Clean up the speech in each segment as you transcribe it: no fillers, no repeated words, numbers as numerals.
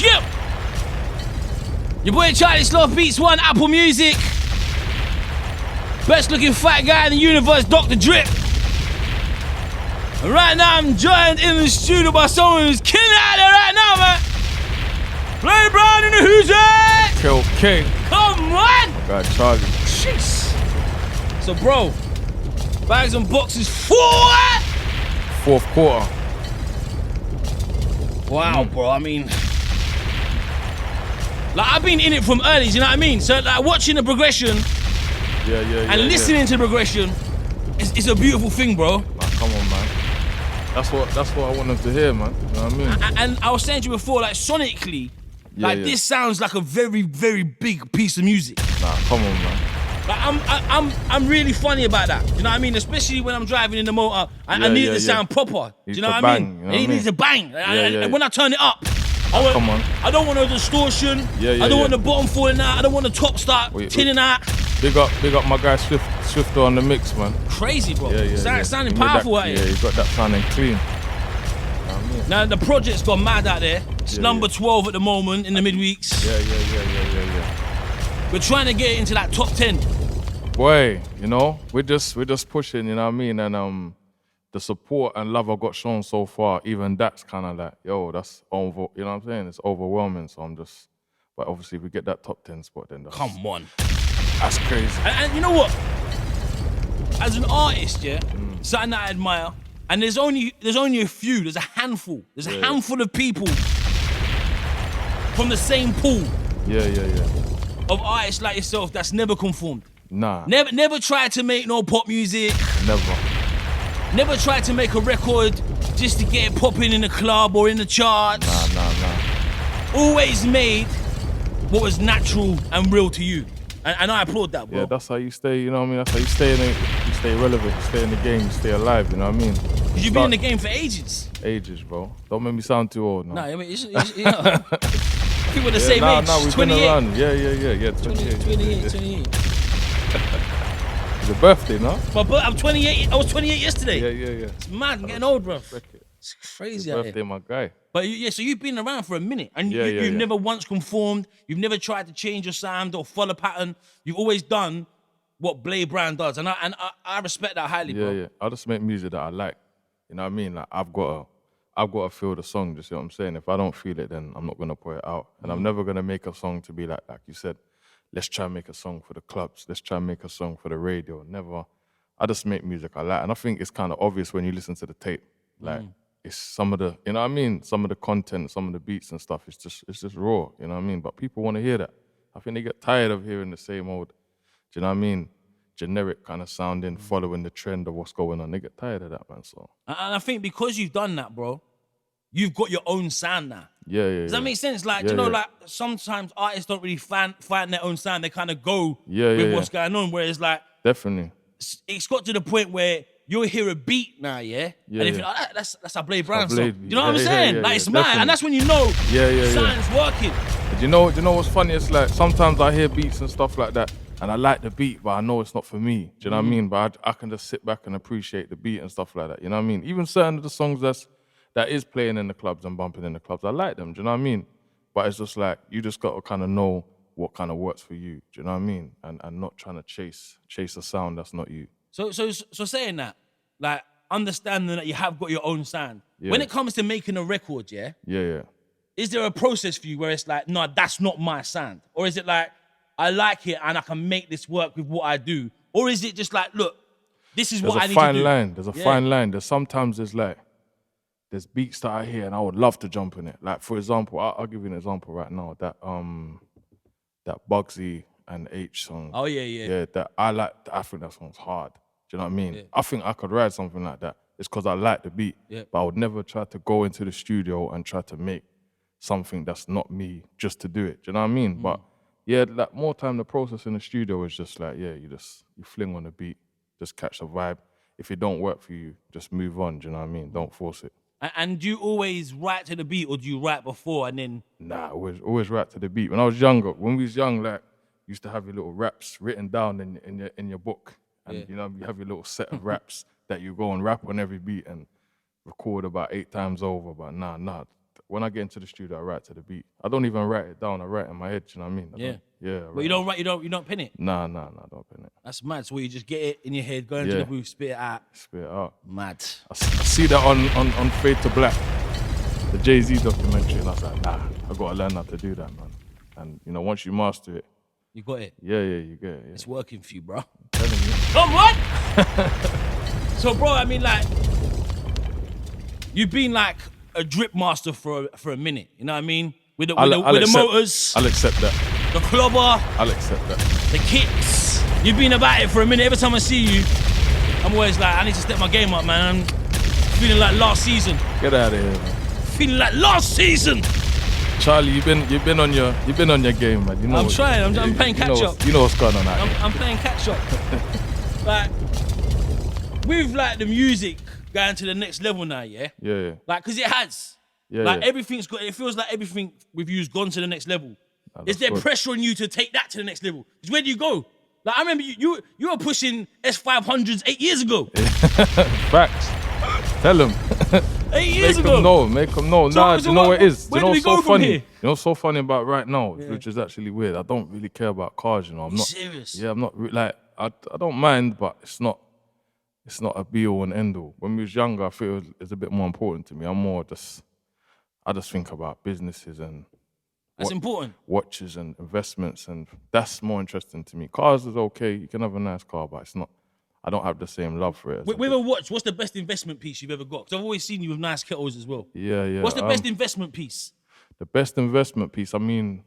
Yep. Your boy Charlie Sloth Beats One, Apple Music. Best looking fat guy in the universe, Dr. Drip. And right now I'm joined in the studio by someone who's killing it out there right now, man. Play Brown in the who's it? KLK. Come on. My guy Charlie. Jeez. So bro, bags and boxes for Fourth quarter. Wow, bro, I mean, like I've been in it from early, you know what I mean? So like watching the progression and listening to the progression is a beautiful thing, bro. Nah, come on, man. That's what I want them to hear, man. You know what I mean? And I was saying to you before, like sonically, this sounds like a very, very big piece of music. Nah, come on, man. Like I'm really funny about that. You know what I mean? Especially when I'm driving in the motor, I need it to sound proper. Do you know what I mean? It needs to bang. And when I turn it up, come on. I don't want no distortion. I don't want the bottom falling out. I don't want the top start tinning out. Big up my guy Swifter on the mix, man. Crazy, bro. Sounding powerful out here. Yeah, you got that sounding clean. Now the project's gone mad out there. It's number 12 at the moment in the midweeks. Yeah. We're trying to get it into that top 10. Boy, you know, we're just pushing, you know what I mean? And the support and love I got shown so far, even that's kind of like, yo, that's over, you know what I'm saying? It's overwhelming. So but obviously if we get that top 10 spot, then come on. That's crazy. And you know what? As an artist, something that I admire, and there's only a few, there's a handful of people from the same pool. Of artists like yourself that's never conformed. Nah. Never tried to make no pop music. Never tried to make a record just to get it popping in the club or in the charts. Nah. Always made what was natural and real to you. And I applaud that, bro. Yeah, that's how you stay, you know what I mean? That's how you stay in it, you stay relevant, you stay in the game, you stay alive, you know what I mean? Because you've been in the game for ages. Ages, bro. Don't make me sound too old now. Nah, I mean, you know, people the same age. We've 28. been around. Yeah, 28. 28. It's a birthday, no? I'm 28. I was 28 yesterday. Yeah. It's mad. I'm getting old, bro. It's crazy out birthday, my guy. But so you've been around for a minute, and you've never once conformed. You've never tried to change your sound or follow pattern. You've always done what Blade Brown does, and I respect that highly, bro. Yeah. I just make music that I like. You know what I mean? Like I've got to feel the song. You see what I'm saying? If I don't feel it, then I'm not gonna put it out, and I'm never gonna make a song to be like you said. Let's try and make a song for the clubs. Let's try and make a song for the radio. Never. I just make music I like, and I think it's kind of obvious when you listen to the tape. Like it's some of the, you know what I mean? Some of the content, some of the beats and stuff. It's just raw. You know what I mean? But people want to hear that. I think they get tired of hearing the same old. Do you know what I mean? Generic kind of sounding, following the trend of what's going on. They get tired of that, man. So. And I think because you've done that, bro, you've got your own sound now. Yeah. Does that make sense? Like, like sometimes artists don't really find their own sound. They kind of go with what's going on. Whereas like, definitely, it's got to the point where you'll hear a beat now, and if you're like, that's a Blade Brown song. You know what I'm saying? Like it's mad, and that's when you know sound's working. But you know what's funny? It's like sometimes I hear beats and stuff like that, and I like the beat, but I know it's not for me. Do you know what I mean? But I can just sit back and appreciate the beat and stuff like that. You know what I mean? Even certain of the songs that is playing in the clubs and bumping in the clubs, I like them. Do you know what I mean? But it's just like you just got to kind of know what kind of works for you. Do you know what I mean? And not trying to chase a sound that's not you. So saying that, like understanding that you have got your own sound. When it comes to making a record, is there a process for you where it's like, no, that's not my sound? Or is it like, I like it and I can make this work with what I do? Or is it just like, look, this is what I need to do? There's a fine line. There's beats that I hear and I would love to jump in it. Like for example, I'll give you an example right now. That Bugsy and H song. Oh yeah. Yeah, that I like. I think that song's hard. Do you know what I mean? Yeah. I think I could write something like that. It's because I like the beat. Yeah. But I would never try to go into the studio and try to make something that's not me just to do it. Do you know what I mean? But yeah, like more time the process in the studio is just like, you fling on the beat, just catch the vibe. If it don't work for you, just move on. Do you know what I mean? Don't force it. And do you always write to the beat, or do you write before and then? Nah, always write to the beat. When we was young, like you used to have your little raps written down in your book, and you know you have your little set of raps that you go and rap on every beat and record about 8 times over. But nah, when I get into the studio, I write to the beat. I don't even write it down. I write it in my head. You know what I mean? But you don't write. You don't pen it. Nah, don't pen it. That's mad. So you just get it in your head, go into the booth, spit it out. Spit it out. Mad. I see that on Fade to Black, the Jay-Z documentary, and I was like, nah, I gotta learn how to do that, man. And you know, once you master it, you got it. Yeah, you get it. Yeah. It's working for you, bro. I'm telling you. Come on. So, bro, I mean, like, you've been like a drip master for a minute. You know what I mean? With the motors. I'll accept that. The clubber. I'll accept that. The kicks. You've been about it for a minute. Every time I see you, I'm always like, I need to step my game up, man. I'm feeling like last season. Get out of here, man. Feeling like last season. Charlie, you've been on your game, man. You know I'm trying. I'm playing catch up. You know what's going on out here. I'm playing catch up. Like, with like the music going to the next level now, yeah. Yeah. Like, cause it has. Yeah. Like everything's got. It feels like everything with you's gone to the next level. Nah, Is there good. pressure on you to take that to the next level? Because where do you go? Like I remember you were pushing S500s 8 years ago. Facts. Tell them. 8 years ago. Make them know. So You know what it is? Where you know do we what's so go from funny? here? You know what's so funny about right now, which is actually weird. I don't really care about cars. You know, I'm not serious. Yeah, I'm not like I don't mind, but it's not a be all and end all. When we was younger, I feel it's a bit more important to me. I just think about businesses and That's important. Watches and investments, and that's more interesting to me. Cars is okay. You can have a nice car, but it's not. I don't have the same love for it. With a watch, what's the best investment piece you've ever got? Because I've always seen you with nice kettles as well. Yeah. What's the best investment piece? The best investment piece. I mean,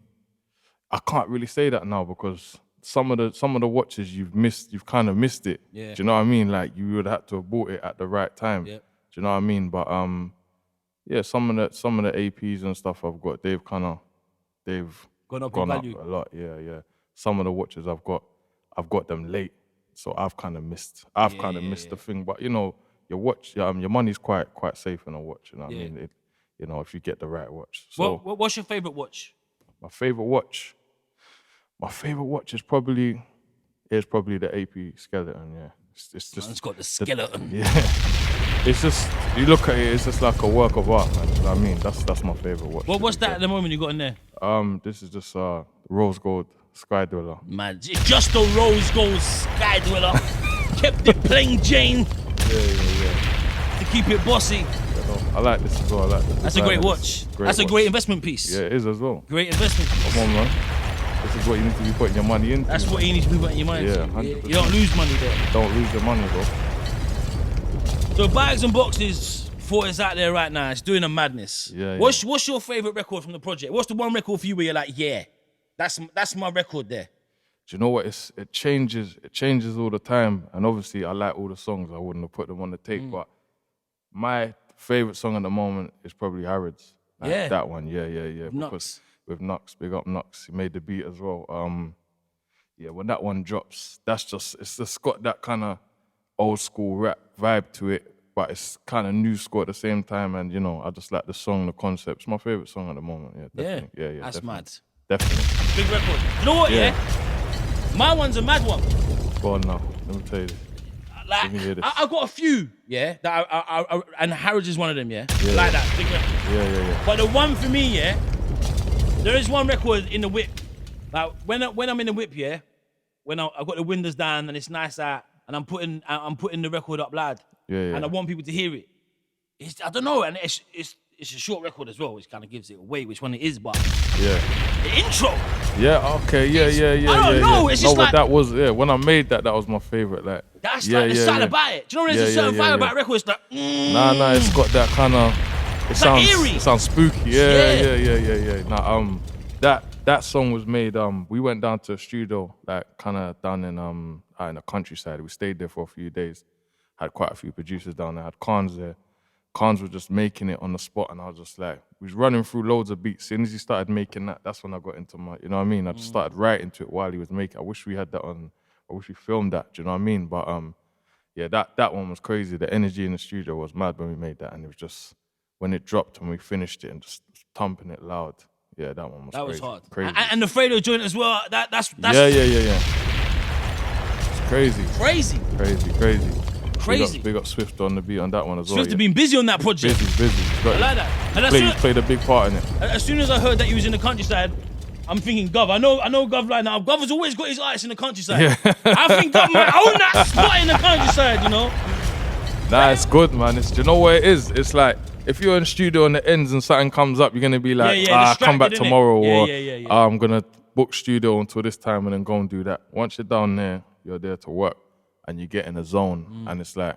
I can't really say that now because some of the watches you've kind of missed it. Yeah. Do you know what I mean? Like you would have to have bought it at the right time. Yeah. Do you know what I mean? But yeah, some of the APs and stuff I've got, they've gone up in value a lot. Yeah. Some of the watches I've got them late, so I've kind of missed the thing. But you know, your watch, your money's quite safe in a watch. You know what I mean? You know, if you get the right watch. So, what's your favorite watch? My favorite watch is probably the AP Skeleton. Yeah, it's just. It's got the skeleton. It's just, you look at it, it's just like a work of art, man. You know what I mean? That's my favorite watch. What's that at the moment you got in there? This is just rose gold Sky Dweller. Man, it's just a rose gold Sky Dweller. Kept it plain Jane. Yeah. To keep it bossy. Yeah, no, I like this as well. That's a great watch. That's a great investment piece. Yeah, it is as well. Great investment piece. Come on, man. This is what you need to be putting your money into. That's what you need to be putting your money into. 100%. You don't lose money there. Don't lose your money, bro. So Bags and Boxes, thought it's out there right now. It's doing a madness. Yeah. What's your favorite record from the project? What's the one record for you where you're like, yeah, that's my record there? Do you know what? It changes all the time. And obviously, I like all the songs. I wouldn't have put them on the tape. But my favorite song at the moment is probably Harrods. Like that one. Yeah. Nux. With Nux, big up Nux. He made the beat as well. Yeah, when that one drops, it's just got that kind of old school rap vibe to it, but it's kind of new school at the same time. And you know, I just like the song, the concept. It's my favorite song at the moment. Yeah, definitely. Yeah. That's definitely. mad. Definitely. Big record. You know what? Yeah. My one's a mad one. Go on now. Let me tell you this. Like, Let me hear this. I got a few. Yeah. That I and Harrods is one of them. Yeah. Like that. Big record. Yeah. But the one for me, yeah. There is one record in the whip. Like when I'm in the whip, yeah. When I've got the windows down and it's nice out. And I'm putting the record up loud, and I want people to hear it. I don't know, and it's a short record as well, which kind of gives it away which one it is. But the intro. Yeah. Okay. Yeah. I don't know. It's just like that was when I made that was my favorite. Like that's like the sound about it. Do you know there's a certain vibe about records that? Nah. It's got that kind of. It sounds like eerie. It sounds spooky. Yeah. Nah. That song was made. We went down to a studio, like kind of down in the countryside. We stayed there for a few days. Had quite a few producers down there. Had Khans there. Khans was just making it on the spot, and I was just like, we was running through loads of beats. As soon as he started making that, that's when I got into my, you know what I mean? I just started writing to it while he was making it. I wish we had that on, I wish we filmed that, do you know what I mean? But yeah, that one was crazy. The energy in the studio was mad when we made that, and it was just, when it dropped and we finished it and just thumping it loud. Yeah, that one was crazy. That was hard. Crazy. And the Fredo joint as well, that's Yeah. It's crazy. Crazy. Crazy. Big up Swift on the beat on that one as well. Swift has been busy on that project. Busy. I like that. And He played a big part in it. As soon as I heard that he was in the countryside, I'm thinking Gov. I know Gov like now. Gov has always got his artists in the countryside. Yeah. I think Gov might own that spot in the countryside, you know? Nah, it's good, man. Do you know what it is? It's like, if you're in the studio and it ends and something comes up, you're going to be like, come back tomorrow, or I'm going to book studio until this time and then go and do that. Once you're down there, you're there to work and you get in a zone. And it's like,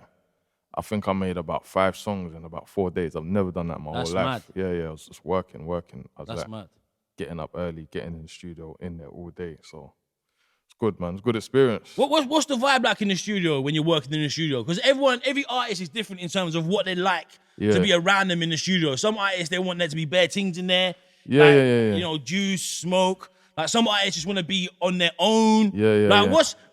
I think I made about 5 songs in about 4 days. I've never done that my whole life. Mad. Yeah, I was just working. I was That's mad. Getting up early, getting in the studio, in there all day. So it's good, man. It's a good experience. What's the vibe like in the studio when you're working in the studio? Because every artist is different in terms of what they like to be around them in the studio. Some artists, they want there to be bare things in there. Yeah. You know, juice, smoke. Like some artists just want to be on their own. Yeah.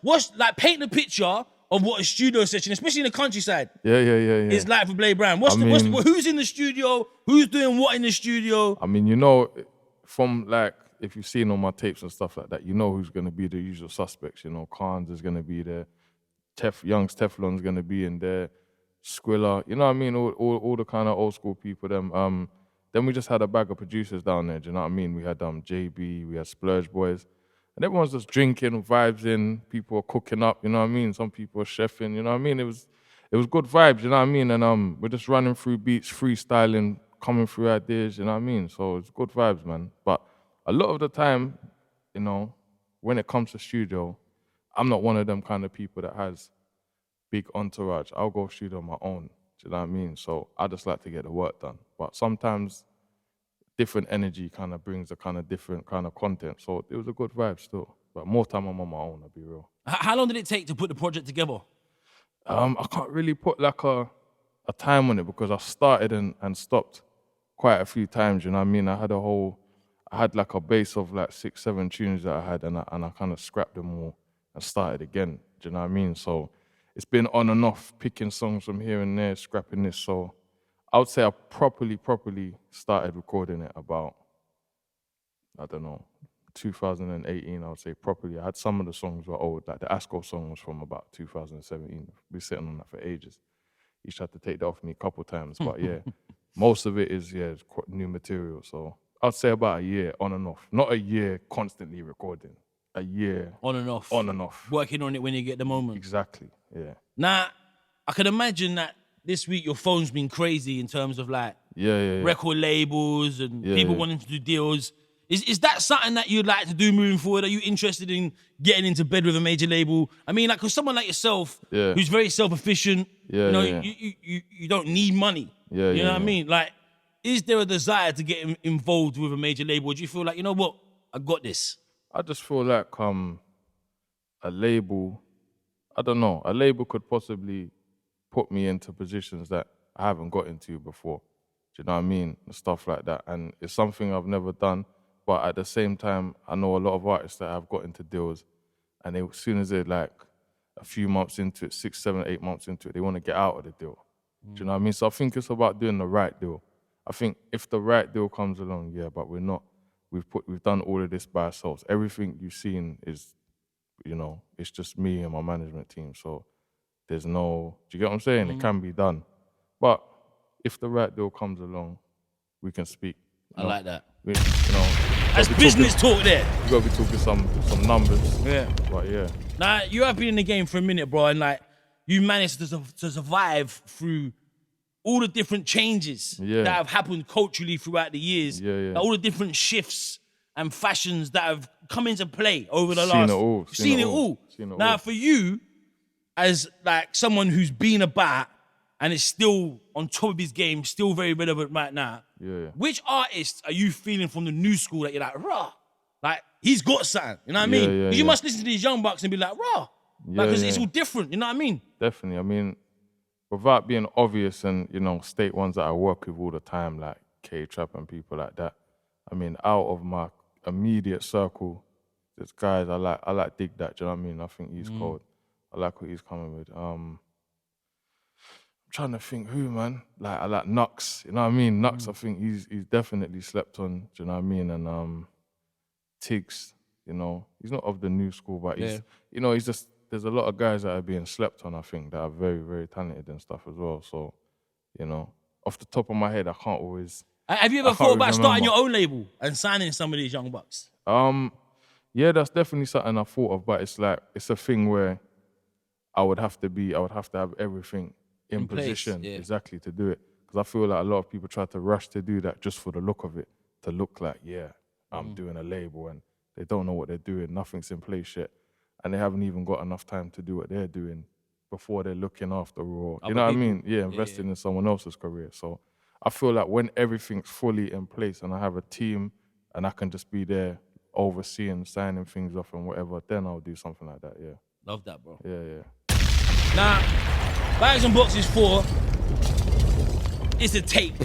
What's like, paint the picture of what a studio session, especially in the countryside, is like for Blade Brown. Who's in the studio? Who's doing what in the studio? I mean, you know, from like, if you've seen all my tapes and stuff like that, you know who's going to be the usual suspects. You know, Khan's is going to be there. Young's Teflon's going to be in there. Squilla, you know what I mean? All the kind of old school people. Then we just had a bag of producers down there, do you know what I mean? We had JB, we had Splurge Boys. And everyone's just drinking, vibes in, people are cooking up, you know what I mean? Some people are chefing, you know what I mean? It was good vibes, you know what I mean? And we're just running through beats, freestyling, coming through ideas, you know what I mean? So it's good vibes, man. But a lot of the time, you know, when it comes to studio, I'm not one of them kind of people that has big entourage. I'll go studio on my own, do you know what I mean? So I just like to get the work done. But sometimes different energy kind of brings a kind of different kind of content. So it was a good vibe still. But more time I'm on my own, I'll be real. How long did it take to put the project together? I can't really put like a time on it because I started and stopped quite a few times, you know what I mean? I had like a base of like 6-7 tunes that I had and I kind of scrapped them all and started again, do you know what I mean? So it's been on and off, picking songs from here and there, scrapping this. So I would say I properly started recording it about, 2018, I would say properly. I had some of the songs were old, like the Asco song was from about 2017. We've been sitting on that for ages. He's tried to take that off me a couple times, but yeah, most of it is new material. So I'd say about a year on and off. Not a year constantly recording. A year on and off. Working on it when you get the moment. Exactly, yeah. Now, I can imagine that this week your phone's been crazy in terms of like record labels and people wanting to do deals. Is that something that you'd like to do moving forward? Are you interested in getting into bed with a major label? I mean, like, cause someone like yourself, who's very self-efficient, you don't need money. You know what I mean? Like, is there a desire to get involved with a major label? Or do you feel like, you know what, I got this? I just feel like a label, I don't know, a label could possibly put me into positions that I haven't got into before. Do you know what I mean? And stuff like that. And it's something I've never done. But at the same time, I know a lot of artists that have got into deals and as soon as they're like a few months into it, 6, 7, 8 months into it, they want to get out of the deal. Do you know what I mean? So I think it's about doing the right deal. I think if the right deal comes along, but we're not. We've done all of this by ourselves. Everything you've seen is, it's just me and my management team. So there's no, do you get what I'm saying? It can be done. But if the right deal comes along, we can speak. I like that. That's business talk there. You gotta be talking some numbers. Yeah. But yeah. Now, you have been in the game for a minute, bro, and like, you managed to survive through all the different changes that have happened culturally throughout the years. Like, all the different shifts and fashions that have come into play over the last... Seen it all. Now, for you, as like someone who's been about and is still on top of his game, still very relevant right now, which artists are you feeling from the new school that you're like, rah, like, he's got something, you know what I mean? You must listen to these young bucks and be like, rah, because it's all different, you know what I mean? Definitely, I mean, without being obvious and, state ones that I work with all the time, like K-Trap and people like that, I mean, out of my immediate circle, there's guys I like Dig That, do you know what I mean? I think he's cold. I like what he's coming with. I'm trying to think who, man. Like, I like Nux, you know what I mean? Nux, I think he's definitely slept on, do you know what I mean? And Tiggs, he's not of the new school, but he's, he's just there's a lot of guys that are being slept on, I think, that are very, very talented and stuff as well. So, you know, off the top of my head, I can't always... Have you ever thought about starting your own label and signing some of these young bucks? Yeah, that's definitely something I thought of, but it's like, it's a thing where I would have to have everything in position exactly to do it. Because I feel like a lot of people try to rush to do that just for the look of it, to look like, I'm doing a label, and they don't know what they're doing, nothing's in place yet. And they haven't even got enough time to do what they're doing before they're looking after or, you know what I mean? Yeah, investing in someone else's career. So I feel like when everything's fully in place and I have a team and I can just be there overseeing, signing things off and whatever, then I'll do something like that, yeah. Love that, bro. Yeah. Now, Bags and Boxes 4 is a tape.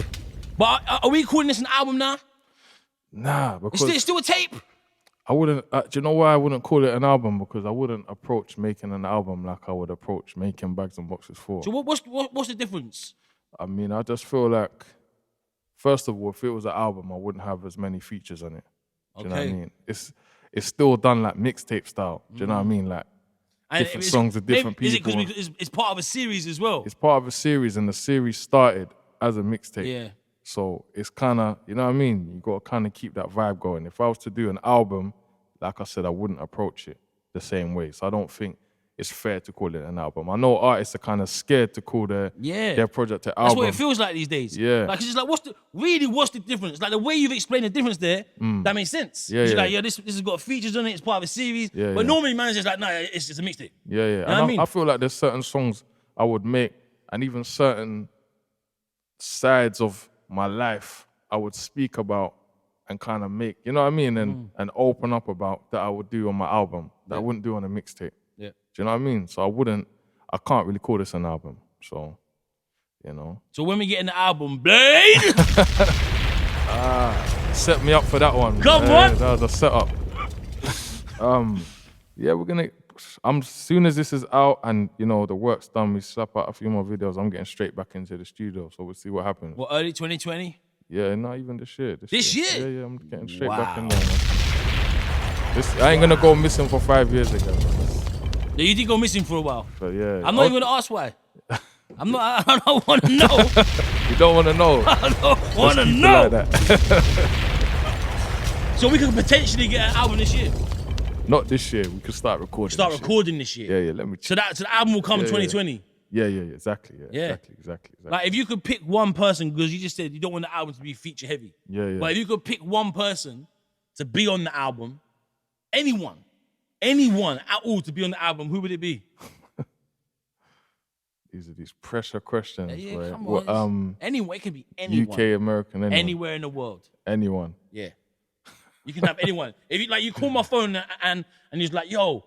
But are we calling this an album now? Nah, because... It's still a tape? I wouldn't, do you know why I wouldn't call it an album? Because I wouldn't approach making an album like I would approach making Bags and Boxes 4. So what's the difference? I mean, I just feel like, first of all, if it was an album, I wouldn't have as many features on it. Do you know what I mean? It's still done like mixtape style. Do you know what I mean? Like different songs with different people. Is it because it's part of a series as well? It's part of a series, and the series started as a mixtape. Yeah. So it's kind of, you know what I mean? You got to kind of keep that vibe going. If I was to do an album, like I said, I wouldn't approach it the same way. So I don't think it's fair to call it an album. I know artists are kind of scared to call their project an album. That's what it feels like these days. Yeah. Like, it's just like, what's the difference? Like, the way you've explained the difference there, that makes sense. Yeah, Like, this has got features on it, it's part of a series. Yeah, but normally, man, it's just like, no, it's just a mixtape. Yeah. You know what I mean? I feel like there's certain songs I would make, and even certain sides of my life I would speak about and kind of make, you know what I mean? And open up about that I would do on my album that I wouldn't do on a mixtape. Yeah. Do you know what I mean? So I can't really call this an album. So, you know. So when we get in the album, Blade! Set me up for that one. Come on! That was a setup. Yeah, we're gonna, as soon as this is out and, you know, the work's done, we slap out a few more videos, I'm getting straight back into the studio. So we'll see what happens. What, early 2020? Yeah, not even this year. This year? Yeah, I'm getting straight back in there, man. I ain't gonna go missing for 5 years again. Yeah, you did go missing for a while. But yeah. I'm not even gonna ask why. I don't want to know. You don't want to know? I don't want to know. Like that. So we could potentially get an album this year? Not this year. We could start recording this year? Yeah, let me check. So the album will come in 2020? Yeah, exactly. Yeah. Exactly. Like, if you could pick one person, because you just said you don't want the album to be feature heavy. Yeah. But if you could pick one person to be on the album, anyone at all to be on the album, who would it be? These are these pressure questions. Yeah, right? come on. Anyone, it can be anyone. UK, American, anyone. Anywhere in the world. Anyone. Yeah. You can have anyone. If you call my phone and he's like, yo,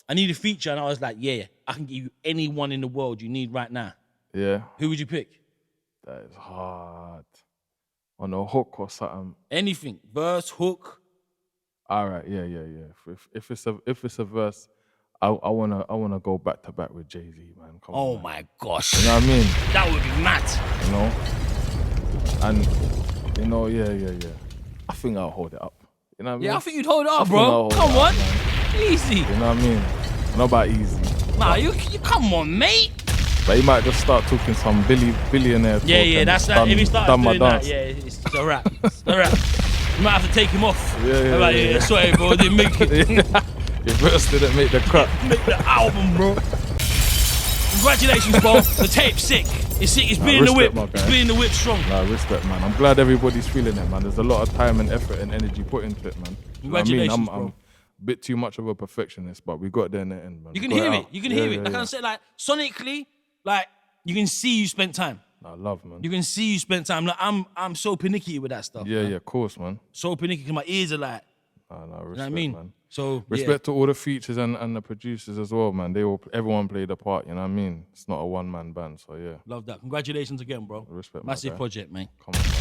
I need a feature, and I was like, yeah, I can give you anyone in the world you need right now. Yeah. Who would you pick? That is hard. On a hook or something. Anything. Verse, hook. All right, yeah. If it's a verse, I wanna go back to back with Jay-Z, man. Come on, man. My gosh. You know what I mean? That would be mad. You know? And you know, yeah. I think I'll hold it up. You know what I mean? Yeah, I think you'd hold it up, bro. Come on. Easy. You know what I mean? Not about easy. Nah, you come on, mate. But he might just start talking some billionaire talk. Yeah, that's that. If he starts doing that, yeah, it's a wrap. It's a wrap. You might have to take him off. Yeah. Sorry, bro, I didn't make it. Your verse didn't make the cut. Make the album, bro. Congratulations, bro. The tape's sick. It's sick. It's been in the whip. It's been in the whip strong. Nah, respect, man. I'm glad everybody's feeling it, man. There's a lot of time and effort and energy put into it, man. Congratulations, I'm a bit too much of a perfectionist, but we got there in the end, man. You can hear it. You can hear it. Like I said, like, sonically, like, you can see you spent time. I love, man. You can see you spent time. Like, I'm so panicky with that stuff. Yeah, of course, man. So panicky because my ears are like, respect, you know what I mean? Man. So respect to all the features and the producers as well, man. Everyone played a part, you know what I mean? It's not a one-man band, so yeah. Love that. Congratulations again, bro. Respect, massive project, man. Come on, man.